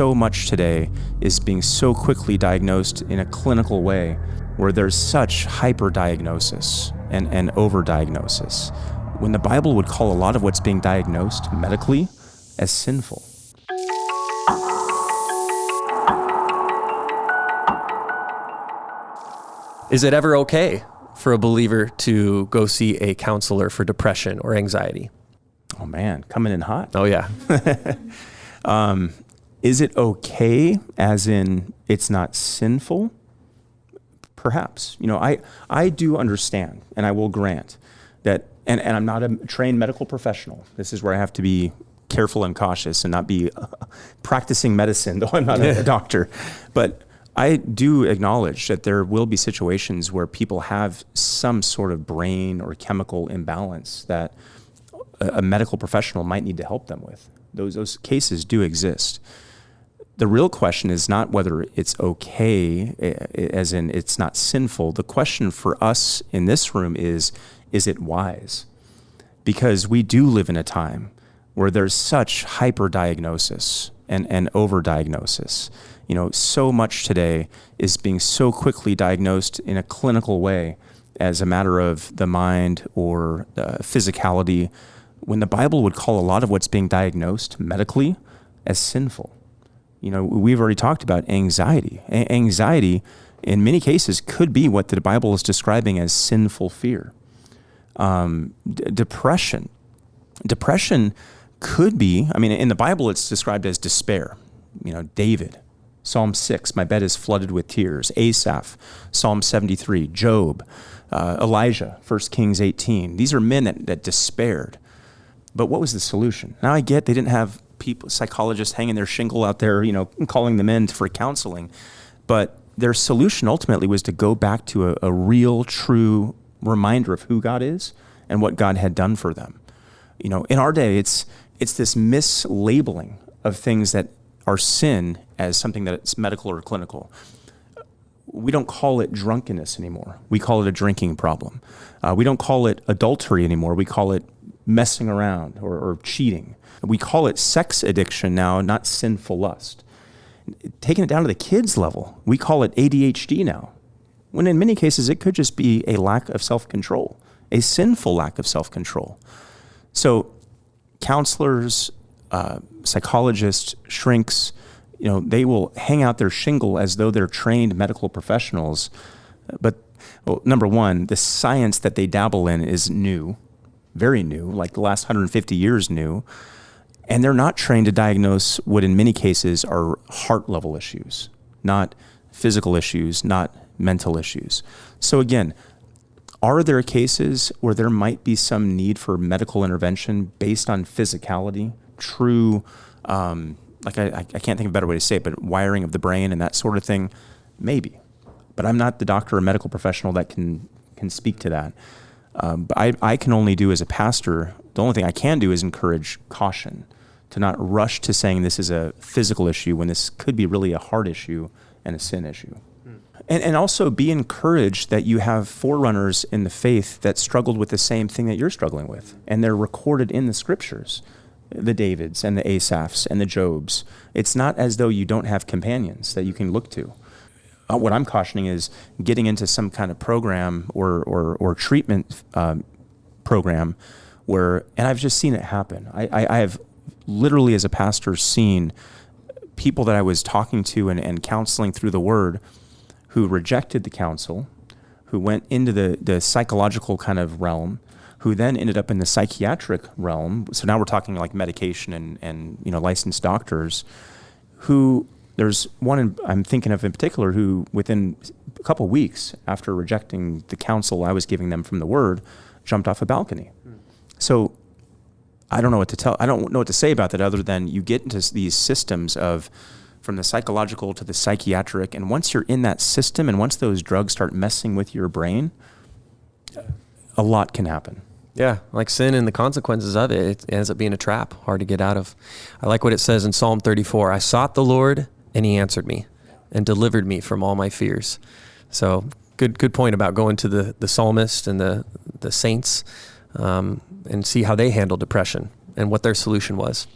so much today is being so quickly diagnosed in a clinical way where there's such hyperdiagnosis and overdiagnosis, when the Bible would call a lot of what's being diagnosed medically as sinful. Is it ever okay for a believer to go see a counselor for depression or anxiety? Oh man, coming in hot. Oh yeah. Is it okay as in it's not sinful? Perhaps. I do understand, and I will grant that, and I'm not a trained medical professional. This is where I have to be careful and cautious and not be practicing medicine, though I'm not a doctor. But I do acknowledge that there will be situations where people have some sort of brain or chemical imbalance that a medical professional might need to help them with. Those cases do exist. The real question is not whether it's okay, as in it's not sinful. The question for us in this room is it wise? Because we do live in a time where there's such hyperdiagnosis and overdiagnosis. So much today is being so quickly diagnosed in a clinical way as a matter of the mind or physicality, when the Bible would call a lot of what's being diagnosed medically as sinful. We've already talked about anxiety. Anxiety, in many cases, could be what the Bible is describing as sinful fear. Depression could be, in the Bible it's described as despair. David, Psalm 6, my bed is flooded with tears. Asaph, Psalm 73, Job, Elijah, 1 Kings 18. These are men that despaired. But what was the solution? Now I get they didn't have psychologists hanging their shingle out there, calling them in for counseling. But their solution ultimately was to go back to a real, true reminder of who God is and what God had done for them. In our day, it's this mislabeling of things that are sin as something that it's medical or clinical. We don't call it drunkenness anymore. We call it a drinking problem. We don't call it adultery anymore. We call it messing around or cheating. We call it sex addiction now, not sinful lust. Taking it down to the kids level, we call it ADHD now, when in many cases it could just be a lack of self-control, a sinful lack of self-control. So counselors, psychologists, shrinks, they will hang out their shingle as though they're trained medical professionals. But number one, the science that they dabble in is new, very new, like the last 150 years new. And they're not trained to diagnose what in many cases are heart level issues, not physical issues, not mental issues. So again, are there cases where there might be some need for medical intervention based on physicality, true, I can't think of a better way to say it, but wiring of the brain and that sort of thing? Maybe. But I'm not the doctor or medical professional that can speak to that. But I can only do as a pastor, the only thing I can do is encourage caution, to not rush to saying this is a physical issue when this could be really a heart issue and a sin issue. And also be encouraged that you have forerunners in the faith that struggled with the same thing that you're struggling with. And they're recorded in the scriptures, the Davids and the Asaphs and the Jobs. It's not as though you don't have companions that you can look to. What I'm cautioning is getting into some kind of program or treatment program where, and I've just seen it happen. I have literally as a pastor seen people that I was talking to and counseling through the word who rejected the counsel, who went into the psychological kind of realm, who then ended up in the psychiatric realm. So now we're talking like medication and licensed doctors, who there's one I'm thinking of in particular who within a couple of weeks after rejecting the counsel I was giving them from the word, jumped off a balcony. So I don't know what to tell. I don't know what to say about that other than you get into these systems of from the psychological to the psychiatric. And once you're in that system and once those drugs start messing with your brain, a lot can happen. Yeah, like sin and the consequences of it ends up being a trap, hard to get out of. I like what it says in Psalm 34, I sought the Lord and he answered me and delivered me from all my fears. So good point about going to the psalmist and the saints and see how they handle depression and what their solution was.